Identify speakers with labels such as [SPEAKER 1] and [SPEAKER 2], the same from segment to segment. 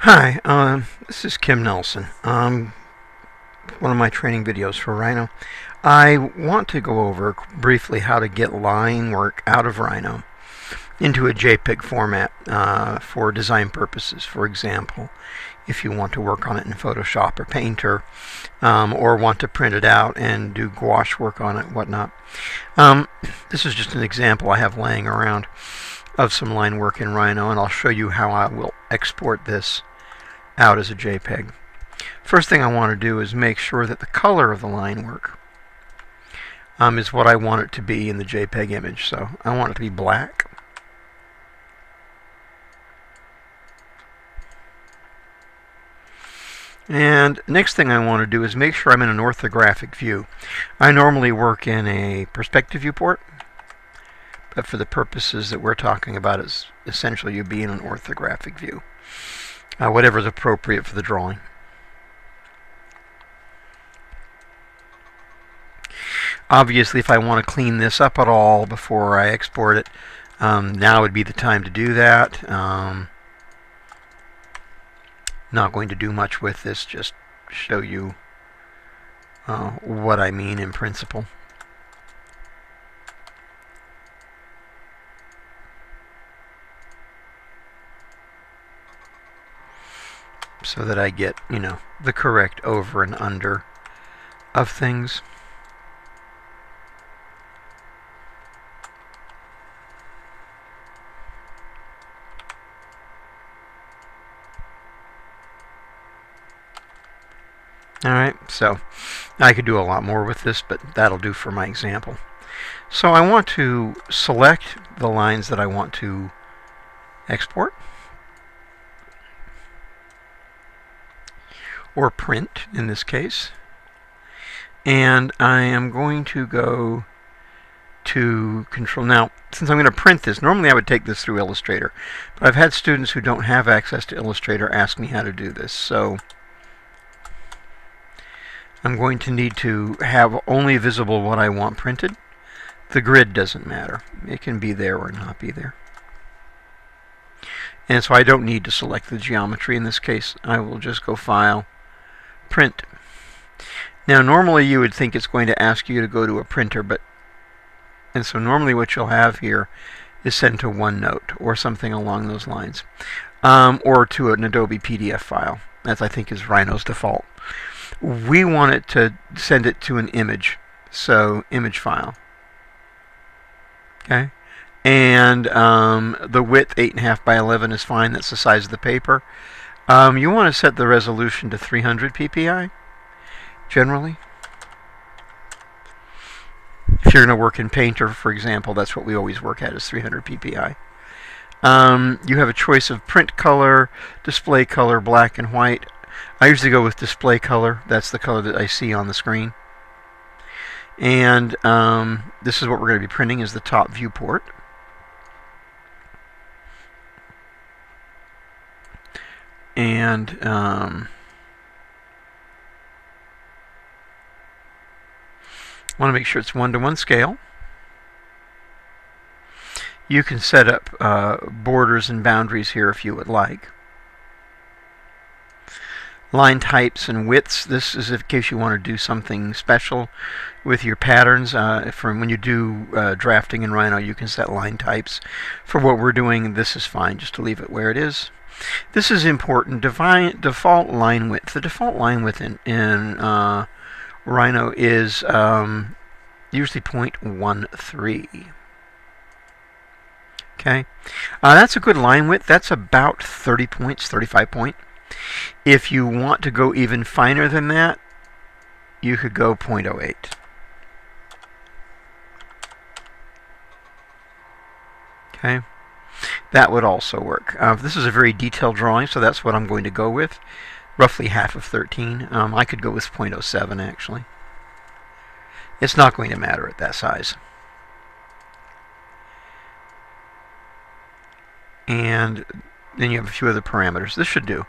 [SPEAKER 1] Hi, this is Kim Nelson. One of my training videos for Rhino. I want to go over briefly how to get line work out of Rhino into a JPEG format for design purposes. For example, if you want to work on it in Photoshop or Painter, or want to print it out and do gouache work on it, whatnot. This is just an example I have laying around of some line work in Rhino, and I'll show you how I will export this out as a JPEG. First thing I want to do is make sure that the color of the line work is what I want it to be in the JPEG image. So I want it to be black. And next thing I want to do is make sure I'm in an orthographic view. I normally work in a perspective viewport, but for the purposes that we're talking about, is essentially you be in an orthographic view. Whatever is appropriate for the drawing. Obviously, if I want to clean this up at all before I export it, now would be the time to do that. Not going to do much with this, just show you what I mean in principle. So that I get, the correct over and under of things. Alright, so I could do a lot more with this, but that'll do for my example. So I want to select the lines that I want to export or print in this case, and I am going to go to Control. Now, since I'm going to print this, normally I would take this through Illustrator, but I've had students who don't have access to Illustrator ask me how to do this, so I'm going to need to have only visible what I want printed. The grid doesn't matter. It can be there or not be there. And so I don't need to select the geometry in this case. I will just go File, Print. Now normally you would think it's going to ask you to go to a printer, and so normally what you'll have here is send to OneNote or something along those lines, or to an Adobe PDF file. That I think is Rhino's default. We want it to send it to an image, so image file. Okay, and the width 8.5 by 11 is fine. That's the size of the paper. You want to set the resolution to 300 ppi generally. If you're going to work in Painter, for example, that's what we always work at, is 300 ppi. You have a choice of print color, display color, black and white. I usually go with display color. That's the color that I see on the screen. And this is what we're going to be printing, is the top viewport. And want to make sure it's 1:1 scale. You can set up borders and boundaries here if you would like. Line types and widths. This is in case you want to do something special with your patterns. From when you do drafting in Rhino, you can set line types. For what we're doing, this is fine just to leave it where it is. This is important. Default line width. The default line width in Rhino is usually 0.13. Okay, that's a good line width. That's about 30 points, 35 points. If you want to go even finer than that, you could go 0.08. Okay, that would also work. This is a very detailed drawing, so that's what I'm going to go with. Roughly half of 13. I could go with 0.07 actually. It's not going to matter at that size. And then you have a few other parameters. This should do.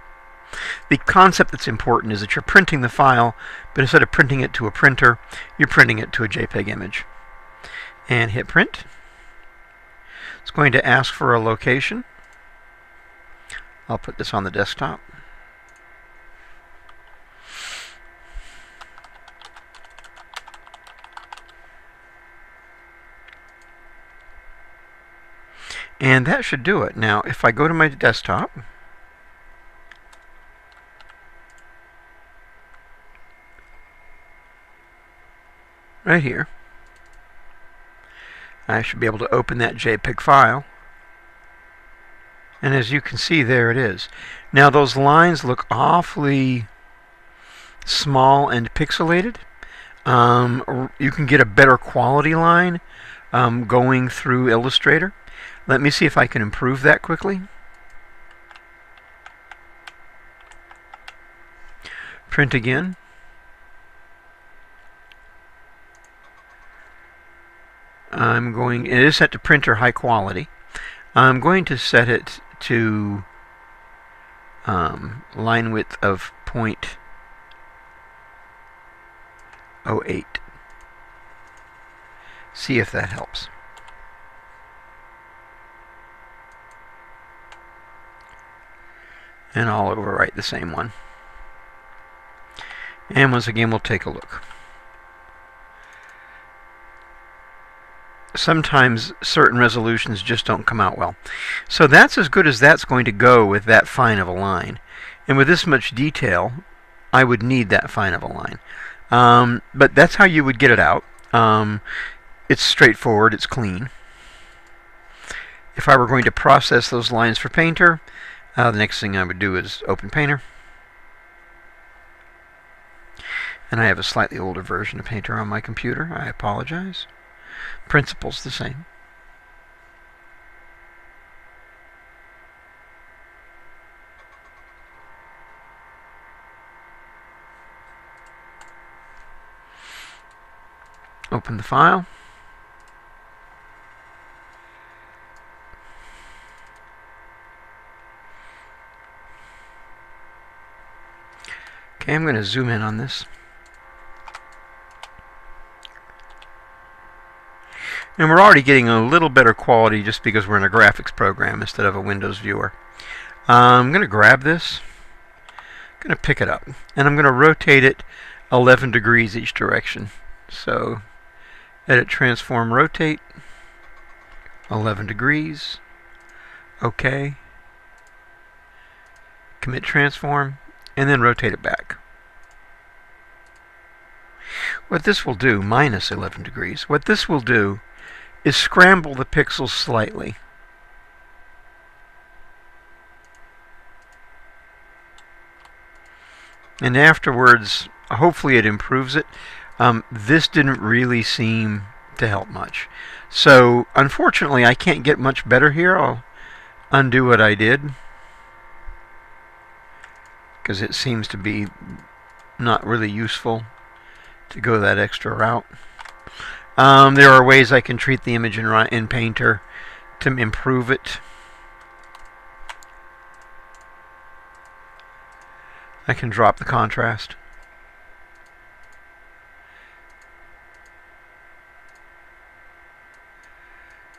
[SPEAKER 1] The concept that's important is that you're printing the file, but instead of printing it to a printer, you're printing it to a JPEG image. And hit print. It's going to ask for a location. I'll put this on the desktop. And that should do it. Now, if I go to my desktop, right here, I should be able to open that JPEG file. And as you can see, there it is. Now, those lines look awfully small and pixelated. You can get a better quality line going through Illustrator. Let me see if I can improve that quickly. Print again. It is set to printer high quality. I'm going to set it to line width of 0.08. See if that helps. And I'll overwrite the same one. And once again, we'll take a look. Sometimes certain resolutions just don't come out well. So that's as good as that's going to go with that fine of a line. And with this much detail, I would need that fine of a line. But that's how you would get it out. It's straightforward, it's clean. If I were going to process those lines for Painter, the next thing I would do is open Painter. And I have a slightly older version of Painter on my computer. I apologize. Principle's the same. Open the file. Okay, I'm going to zoom in on this. And we're already getting a little better quality just because we're in a graphics program instead of a Windows viewer. I'm going to grab this, I'm going to pick it up, and I'm going to rotate it 11 degrees each direction. So, edit, transform, rotate, 11 degrees, OK, commit, transform, and then rotate it back. What this will do, minus 11 degrees, what this will do is scramble the pixels slightly. And afterwards, hopefully it improves it. This didn't really seem to help much. So, unfortunately, I can't get much better here. I'll undo what I did, because it seems to be not really useful to go that extra route. There are ways I can treat the image in Painter to improve it. I can drop the contrast.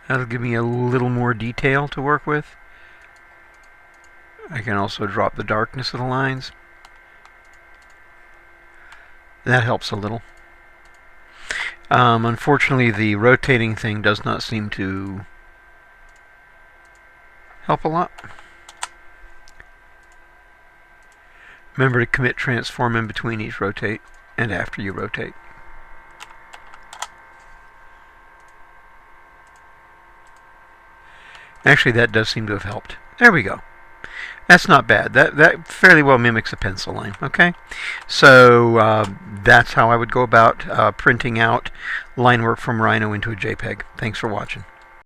[SPEAKER 1] That'll give me a little more detail to work with. I can also drop the darkness of the lines. That helps a little. Unfortunately, the rotating thing does not seem to help a lot. Remember to commit, transform in between each rotate and after you rotate. Actually, that does seem to have helped. There we go. That's not bad. That fairly well mimics a pencil line. Okay, so that's how I would go about printing out line work from Rhino into a JPEG. Thanks for watching.